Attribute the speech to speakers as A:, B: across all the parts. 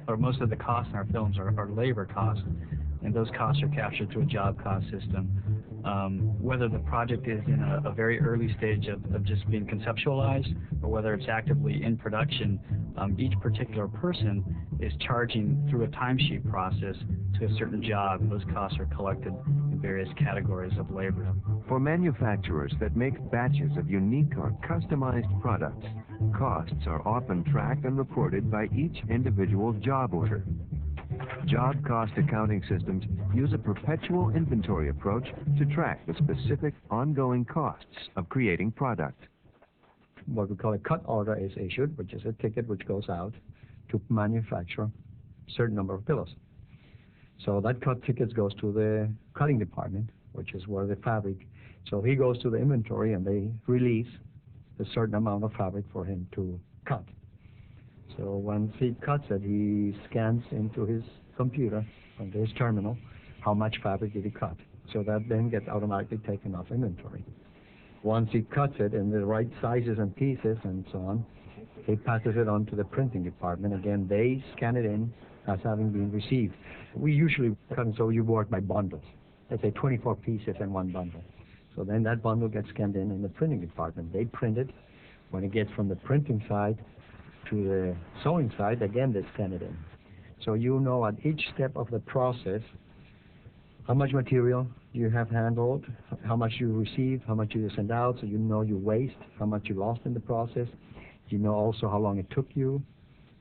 A: or most of the costs in our films are labor costs, and those costs are captured through a job cost system. Whether the project is in a very early stage of just being conceptualized, or whether it's actively in production, each particular person is charging through a timesheet process to a certain job. Those costs are collected in various categories of labor.
B: For manufacturers that make batches of unique or customized products, costs are often tracked and reported by each individual job order. Job cost accounting systems use a perpetual inventory approach to track the specific ongoing costs of creating product.
C: What we call a cut order is issued, which is a ticket which goes out to manufacture a certain number of pillows. So that cut ticket goes to the cutting department, which is where the fabric. So he goes to the inventory and they release a certain amount of fabric for him to cut. So once he cuts it, he scans into his computer, into his terminal, how much fabric did he cut. So that then gets automatically taken off inventory. Once he cuts it in the right sizes and pieces and so on, he passes it on to the printing department. Again, they scan it in as having been received. We usually cut, so you work by bundles. Let's say 24 pieces in one bundle. So then that bundle gets scanned in the printing department. They print it. When it gets from the printing side to the sewing side, again they scan it in. So you know at each step of the process how much material you have handled, how much you receive, how much you send out, so you know your waste, how much you lost in the process. You know also how long it took you,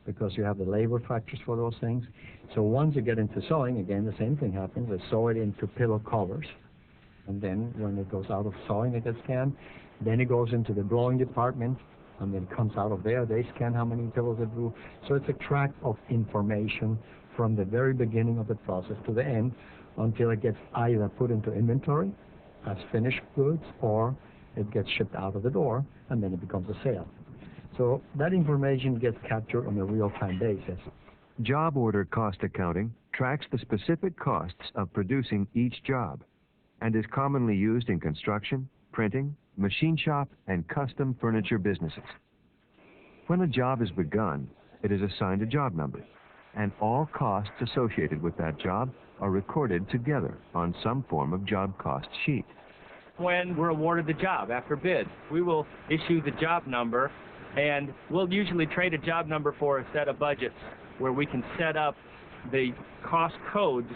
C: because you have the labor factors for those things. So once you get into sewing, again the same thing happens. They sew it into pillow covers. And then when it goes out of sewing, it gets scanned. Then it goes into the blowing department, and then it comes out of there. They scan how many pillows it drew. So it's a track of information from the very beginning of the process to the end, until it gets either put into inventory as finished goods, or it gets shipped out of the door, and then it becomes a sale. So that information gets captured on a real-time basis.
B: Job order cost accounting tracks the specific costs of producing each job, and is commonly used in construction, printing, machine shop, and custom furniture businesses. When a job is begun, it is assigned a job number, and all costs associated with that job are recorded together on some form of job cost sheet.
D: When we're awarded the job after bid, we will issue the job number, and we'll usually trade a job number for a set of budgets where we can set up the cost codes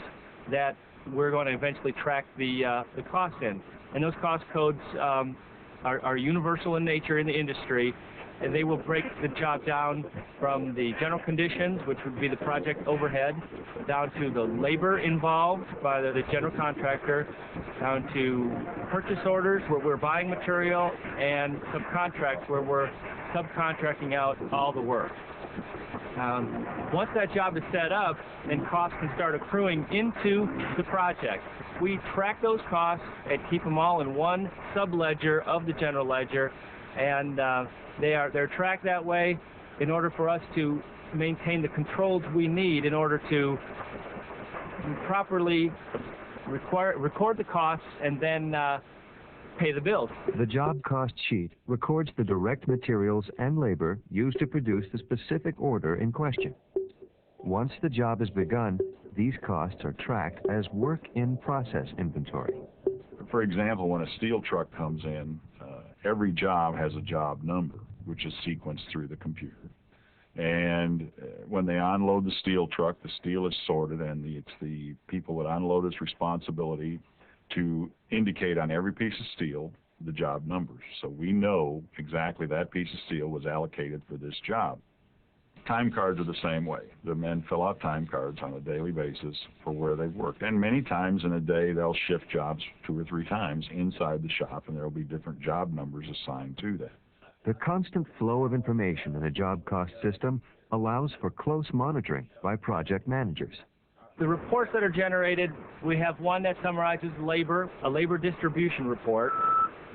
D: that we're going to eventually track the costs in. And those cost codes are universal in nature in the industry, and they will break the job down from the general conditions, which would be the project overhead, down to the labor involved by the general contractor, down to purchase orders where we're buying material, and subcontracts where we're subcontracting out all the work. Once that job is set up, then costs can start accruing into the project. We track those costs and keep them all in one sub-ledger of the general ledger, and they're tracked that way in order for us to maintain the controls we need in order to properly record the costs and then pay the bills.
B: The job cost sheet records the direct materials and labor used to produce the specific order in question. Once the job is begun, these costs are tracked as work-in-process inventory.
E: For example, when a steel truck comes in, every job has a job number, which is sequenced through the computer. And when they unload the steel truck, the steel is sorted, and it's the people that unload its responsibility to indicate on every piece of steel the job numbers. So we know exactly that piece of steel was allocated for this job. Time cards are the same way. The men fill out time cards on a daily basis for where they've worked. And many times in a day, they'll shift jobs 2 or 3 times inside the shop, and there will be different job numbers assigned to that.
B: The constant flow of information in a job cost system allows for close monitoring by project managers.
D: The reports that are generated, we have one that summarizes labor, a labor distribution report.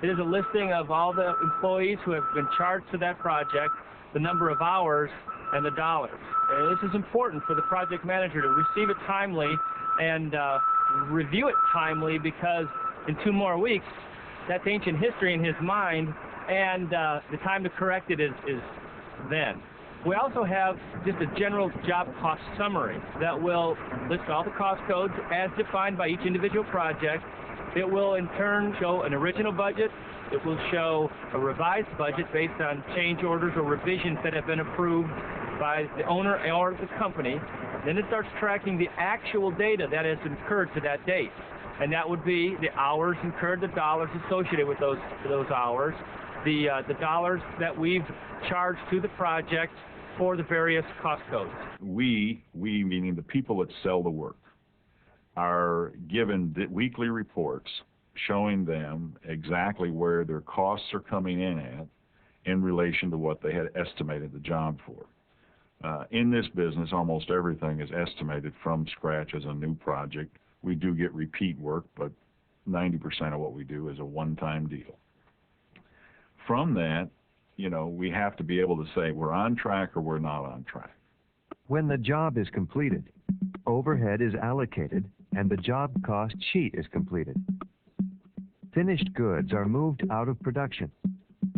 D: It is a listing of all the employees who have been charged to that project, the number of hours, and the dollars. And this is important for the project manager to receive it timely and review it timely, because in 2 more weeks, that's ancient history in his mind, and the time to correct it is then. We also have just a general job cost summary that will list all the cost codes as defined by each individual project. It will in turn show an original budget. It will show a revised budget based on change orders or revisions that have been approved by the owner or the company. Then it starts tracking the actual data that has incurred to that date. And that would be the hours incurred, the dollars associated with those hours, the dollars that we've charged to the project for the various cost codes.
E: We meaning the people that sell the work, are given weekly reports showing them exactly where their costs are coming in at in relation to what they had estimated the job for. In this business, almost everything is estimated from scratch as a new project. We do get repeat work, but 90% of what we do is a one-time deal. From that, we have to be able to say we're on track or we're not on track.
B: When the job is completed, overhead is allocated and the job cost sheet is completed. Finished goods are moved out of production,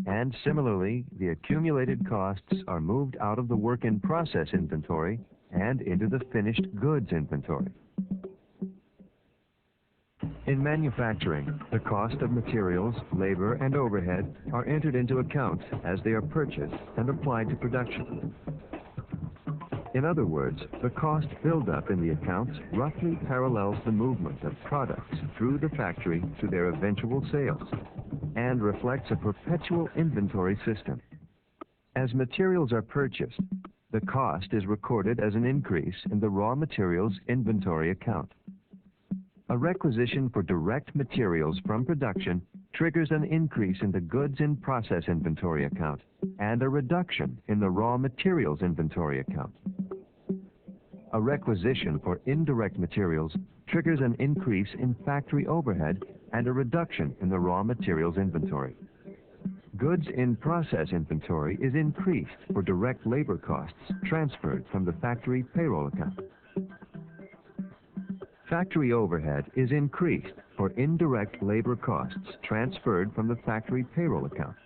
B: and similarly, the accumulated costs are moved out of the work-in-process inventory and into the finished goods inventory. In manufacturing, the cost of materials, labor, and overhead are entered into account as they are purchased and applied to production. In other words, the cost buildup in the accounts roughly parallels the movement of products through the factory to their eventual sales and reflects a perpetual inventory system. As materials are purchased, the cost is recorded as an increase in the raw materials inventory account. A requisition for direct materials from production triggers an increase in the goods in process inventory account and a reduction in the raw materials inventory account. A requisition for indirect materials triggers an increase in factory overhead and a reduction in the raw materials inventory. Goods in process inventory is increased for direct labor costs transferred from the factory payroll account. Factory overhead is increased for indirect labor costs transferred from the factory payroll account.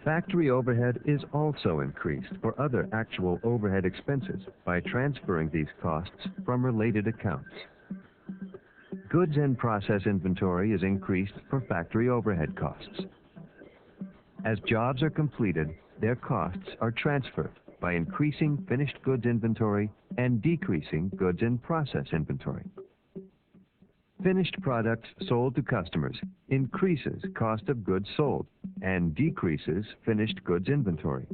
B: Factory overhead is also increased for other actual overhead expenses by transferring these costs from related accounts. Goods in process inventory is increased for factory overhead costs. As jobs are completed, their costs are transferred by increasing finished goods inventory and decreasing goods in process inventory. Finished products sold to customers increases cost of goods sold and decreases finished goods inventory.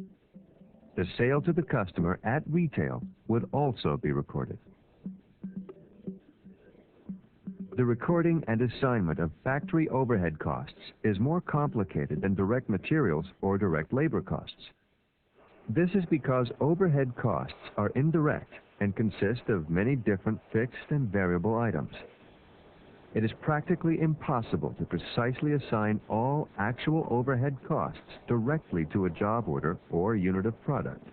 B: The sale to the customer at retail would also be recorded. The recording and assignment of factory overhead costs is more complicated than direct materials or direct labor costs. This is because overhead costs are indirect and consist of many different fixed and variable items. It is practically impossible to precisely assign all actual overhead costs directly to a job order or unit of product.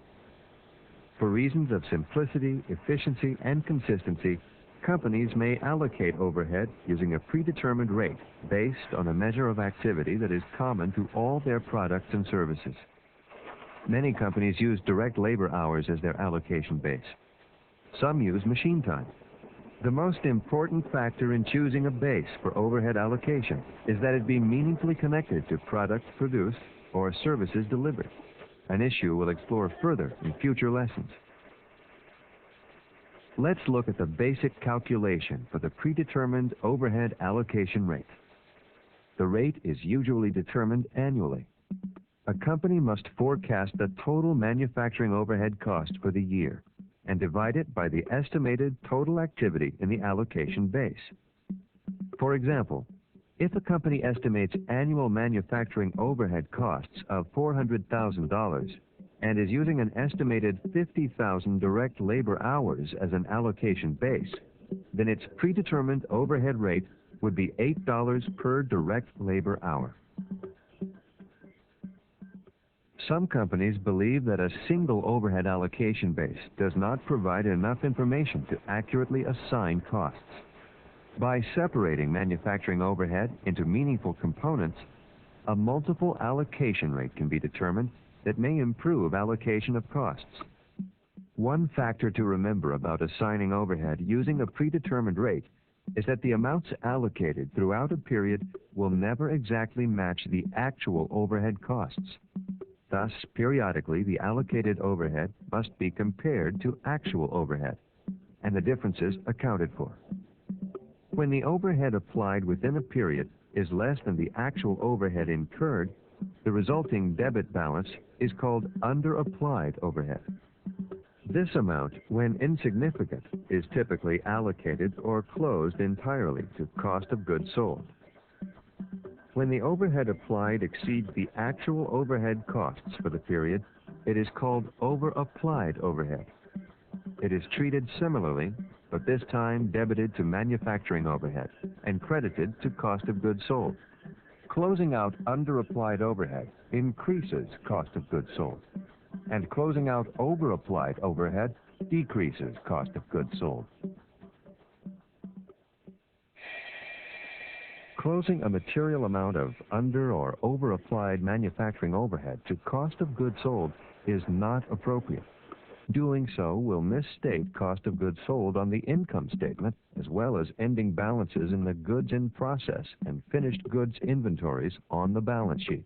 B: For reasons of simplicity, efficiency, and consistency, companies may allocate overhead using a predetermined rate based on a measure of activity that is common to all their products and services. Many companies use direct labor hours as their allocation base. Some use machine time. The most important factor in choosing a base for overhead allocation is that it be meaningfully connected to products produced or services delivered, an issue we'll explore further in future lessons. Let's look at the basic calculation for the predetermined overhead allocation rate. The rate is usually determined annually. A company must forecast the total manufacturing overhead cost for the year and divide it by the estimated total activity in the allocation base. For example, if a company estimates annual manufacturing overhead costs of $400,000 and is using an estimated 50,000 direct labor hours as an allocation base, then its predetermined overhead rate would be $8 per direct labor hour. Some companies believe that a single overhead allocation base does not provide enough information to accurately assign costs. By separating manufacturing overhead into meaningful components, a multiple allocation rate can be determined that may improve allocation of costs. One factor to remember about assigning overhead using a predetermined rate is that the amounts allocated throughout a period will never exactly match the actual overhead costs. Thus, periodically, the allocated overhead must be compared to actual overhead, and the differences accounted for. When the overhead applied within a period is less than the actual overhead incurred, the resulting debit balance is called underapplied overhead. This amount, when insignificant, is typically allocated or closed entirely to cost of goods sold. When the overhead applied exceeds the actual overhead costs for the period, it is called overapplied overhead. It is treated similarly, but this time debited to manufacturing overhead and credited to cost of goods sold. Closing out underapplied overhead increases cost of goods sold, and closing out overapplied overhead decreases cost of goods sold. Closing a material amount of under or overapplied manufacturing overhead to cost of goods sold is not appropriate. Doing so will misstate cost of goods sold on the income statement, as well as ending balances in the goods in process and finished goods inventories on the balance sheet.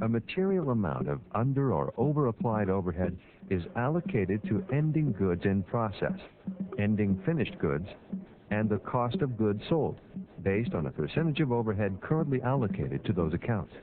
B: A material amount of under or overapplied overhead is allocated to ending goods in process, ending finished goods, and the cost of goods sold, based on a percentage of overhead currently allocated to those accounts.